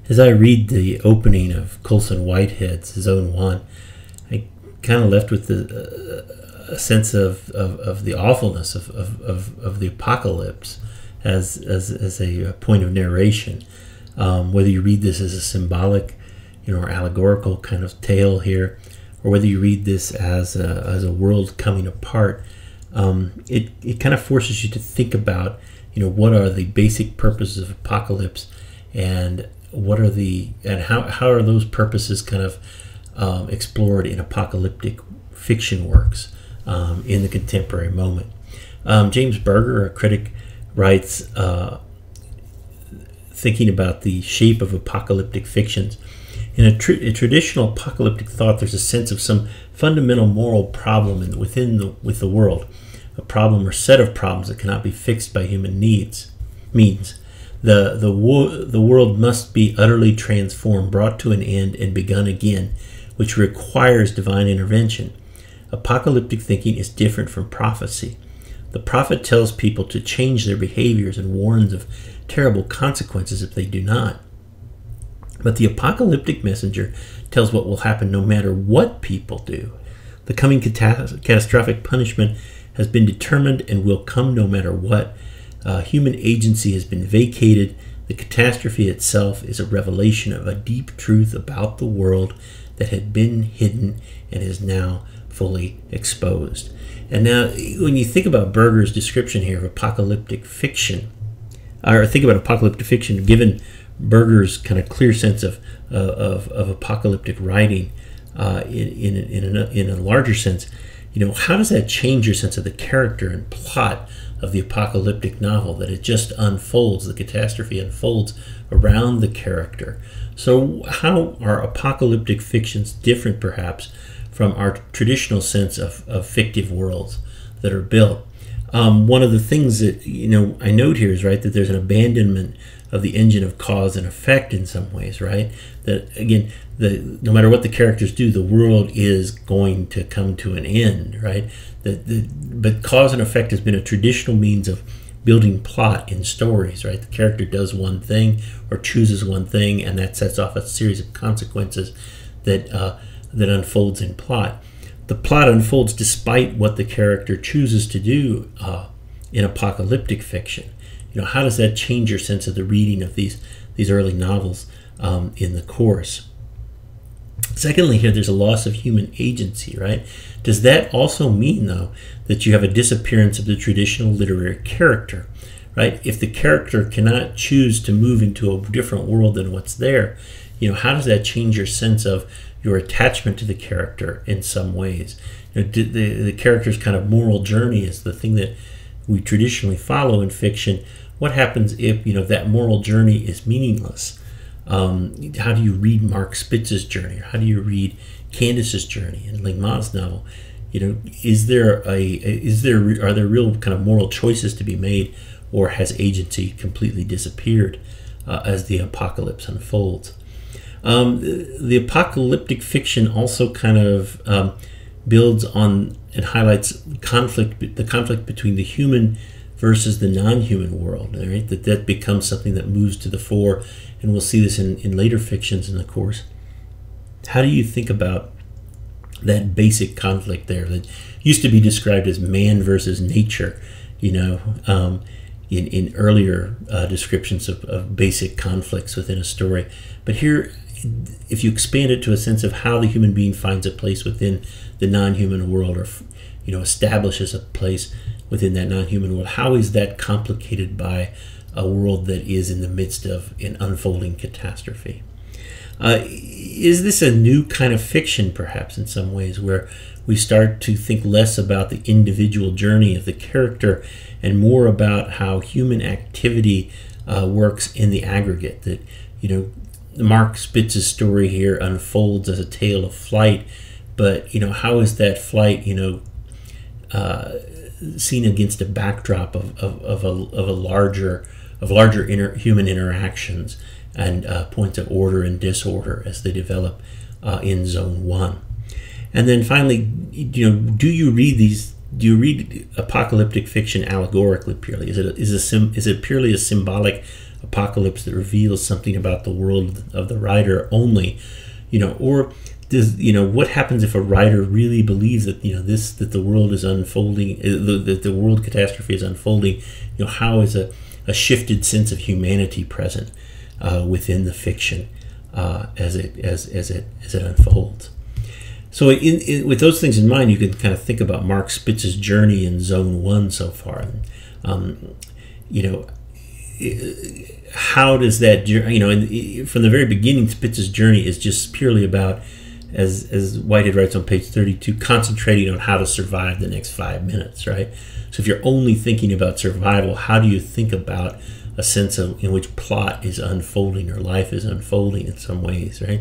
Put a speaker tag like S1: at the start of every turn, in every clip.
S1: As I read the opening of Colson Whitehead's Zone 1, I kind of left with a sense of the awfulness of the apocalypse as a point of narration. Whether you read this as a symbolic, or allegorical kind of tale here, or whether you read this as a world coming apart, it kind of forces you to think about, what are the basic purposes of apocalypse, and how are those purposes kind of explored in apocalyptic fiction works in the contemporary moment. James Berger, a critic, writes, thinking about the shape of apocalyptic fictions. In a traditional apocalyptic thought, there's a sense of some fundamental moral problem with the world, a problem or set of problems that cannot be fixed by human means. The world must be utterly transformed, brought to an end, and begun again, which requires divine intervention. Apocalyptic thinking is different from prophecy. The prophet tells people to change their behaviors and warns of terrible consequences if they do not. But the apocalyptic messenger tells what will happen no matter what people do. The coming catastrophic punishment has been determined and will come no matter what. Human agency has been vacated. The catastrophe itself is a revelation of a deep truth about the world that had been hidden and is now fully exposed. And now, when you think about Berger's description here of apocalyptic fiction, or think about apocalyptic fiction, given Berger's kind of clear sense of apocalyptic writing in a larger sense, how does that change your sense of the character and plot of the apocalyptic novel, that it just unfolds, the catastrophe unfolds around the character? So how are apocalyptic fictions different, perhaps, from our traditional sense of fictive worlds that are built? One of the things that I note here is, right, that there's an abandonment of the engine of cause and effect in some ways, right? That again, no matter what the characters do, the world is going to come to an end, right? But cause and effect has been a traditional means of building plot in stories, right? The character does one thing or chooses one thing, and that sets off a series of consequences that unfolds in plot. The plot unfolds despite what the character chooses to do in apocalyptic fiction. How does that change your sense of the reading of these early novels in the course? Secondly, here there's a loss of human agency, right? Does that also mean, though, that you have a disappearance of the traditional literary character, right? If the character cannot choose to move into a different world than what's there, how does that change your sense of your attachment to the character in some ways? The character's kind of moral journey is the thing that we traditionally follow in fiction. What happens if that moral journey is meaningless? How do you read Mark Spitz's journey, or how do you read Candace's journey in Ling Ma's novel? Are there real kind of moral choices to be made, or has agency completely disappeared as the apocalypse unfolds? The apocalyptic fiction also kind of builds on and highlights the conflict between the human versus the non-human world, right? That becomes something that moves to the fore, and we'll see this in later fictions in the course. How do you think about that basic conflict there that used to be described as man versus nature, in earlier descriptions of basic conflicts within a story? But here, if you expand it to a sense of how the human being finds a place within the non-human world, or establishes a place within that non-human world, how is that complicated by a world that is in the midst of an unfolding catastrophe? Is this a new kind of fiction, perhaps, in some ways, where we start to think less about the individual journey of the character and more about how human activity works in the aggregate? That, Mark Spitz's story here unfolds as a tale of flight, but how is that flight seen against a backdrop of larger human interactions and points of order and disorder as they develop in Zone 1? And then finally, do you read apocalyptic fiction allegorically purely? Is it purely a symbolic apocalypse that reveals something about the world of the writer only, or does, what happens if a writer really believes that, that the world is unfolding, that the world catastrophe is unfolding? How is a shifted sense of humanity present within the fiction as it unfolds? So with those things in mind, you can kind of think about Mark Spitz's journey in Zone 1 so far. How does that, from the very beginning, Spitz's journey is just purely about, as Whitehead writes on page 32, concentrating on how to survive the next 5 minutes, right? So if you're only thinking about survival, how do you think about a sense of in which plot is unfolding or life is unfolding in some ways, right?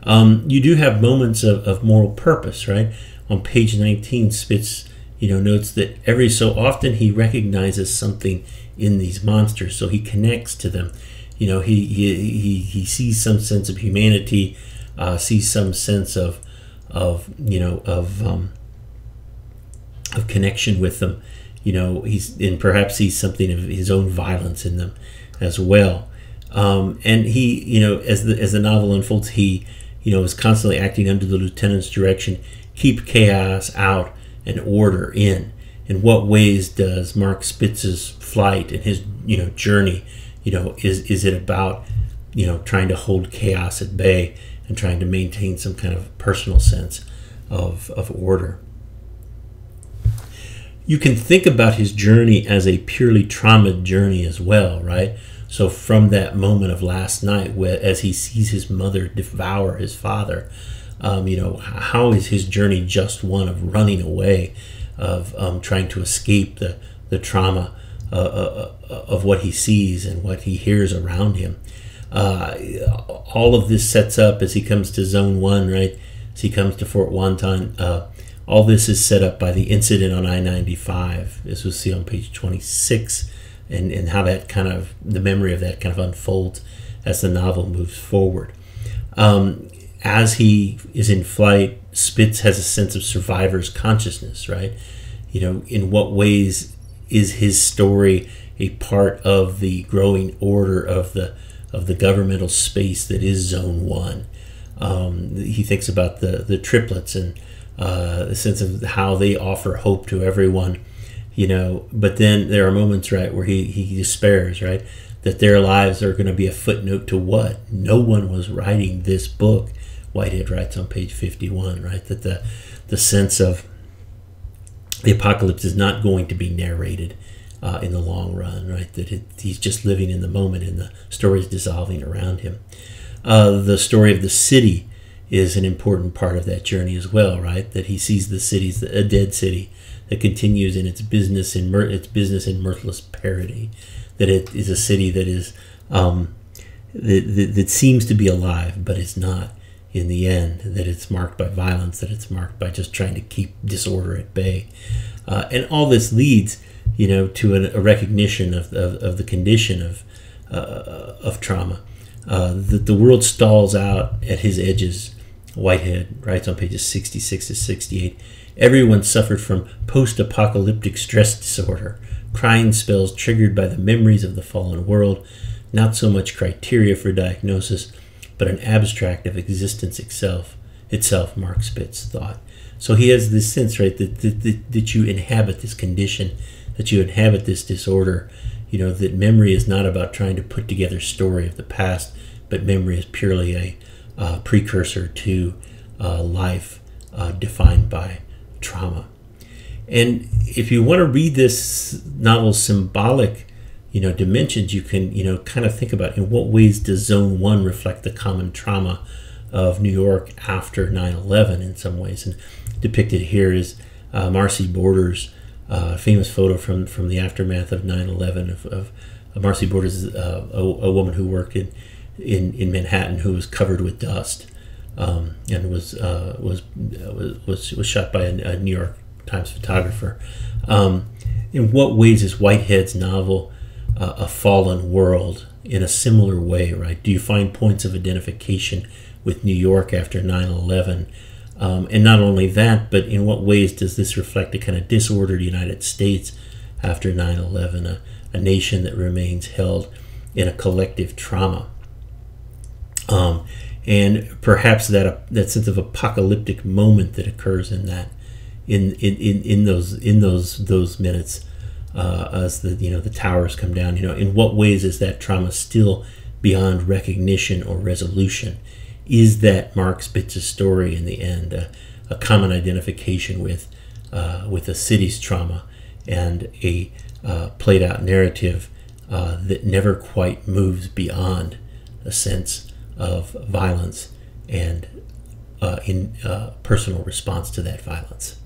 S1: You do have moments of moral purpose, right? On page 19, Spitz, notes that every so often he recognizes something in these monsters, so he connects to them. He sees some sense of humanity, sees some sense of connection with them. And perhaps sees something of his own violence in them as well. And he, as the novel unfolds, he is constantly acting under the lieutenant's direction, keep chaos out and order in. In what ways does Mark Spitz's flight and his, journey, is it about, trying to hold chaos at bay and trying to maintain some kind of personal sense of order? You can think about his journey as a purely trauma journey as well, right? So from that moment of last night, as he sees his mother devour his father, how is his journey just one of running away, of trying to escape the trauma of what he sees and what he hears around him? All of this sets up as he comes to Zone 1, right? As he comes to Fort Wonton, all this is set up by the incident on I-95, as we'll see on page 26, and how that kind of, the memory of that kind of unfolds as the novel moves forward. As he is in flight, Spitz has a sense of survivor's consciousness, right? In what ways is his story a part of the growing order of the governmental space that is Zone 1? He thinks about the triplets and the sense of how they offer hope to everyone, but then there are moments, right, where he despairs, right, that their lives are going to be a footnote to what? No one was writing this book, Whitehead writes on page 51, right, that the sense of the apocalypse is not going to be narrated in the long run, right, that he's just living in the moment and the story is dissolving around him. The story of the city is an important part of that journey as well, right? That he sees the city as a dead city that continues in its business in mirthless parody. That it is a city that is that seems to be alive, but it's not in the end. That it's marked by violence. That it's marked by just trying to keep disorder at bay. And all this leads, to a recognition of the condition of trauma. That the world stalls out at his edges. Whitehead writes on pages 66 to 68, everyone suffered from post-apocalyptic stress disorder, crying spells triggered by the memories of the fallen world, not so much criteria for diagnosis, but an abstract of existence itself, Mark Spitz thought. So he has this sense, right, that you inhabit this condition, that you inhabit this disorder, that memory is not about trying to put together a story of the past, but memory is purely a precursor to life defined by trauma. And if you want to read this novel's symbolic, dimensions, you can, kind of think about in what ways does Zone 1 reflect the common trauma of New York after 9/11 in some ways. And depicted here is Marcy Borders' famous photo from the aftermath of 9/11 of Marcy Borders, a woman who worked in Manhattan, who was covered with dust, and was shot by a New York Times photographer. In what ways is Whitehead's novel a fallen world in a similar way, right? Do you find points of identification with New York after 9/11? And not only that, but in what ways does this reflect a kind of disordered United States after 9/11, a nation that remains held in a collective trauma. And perhaps that sense of apocalyptic moment that occurs in that in those minutes as the towers come down. In what ways is that trauma still beyond recognition or resolution? Is that Mark Spitz's story in the end a common identification with a city's trauma and a played out narrative that never quite moves beyond a sense of violence and in personal response to that violence?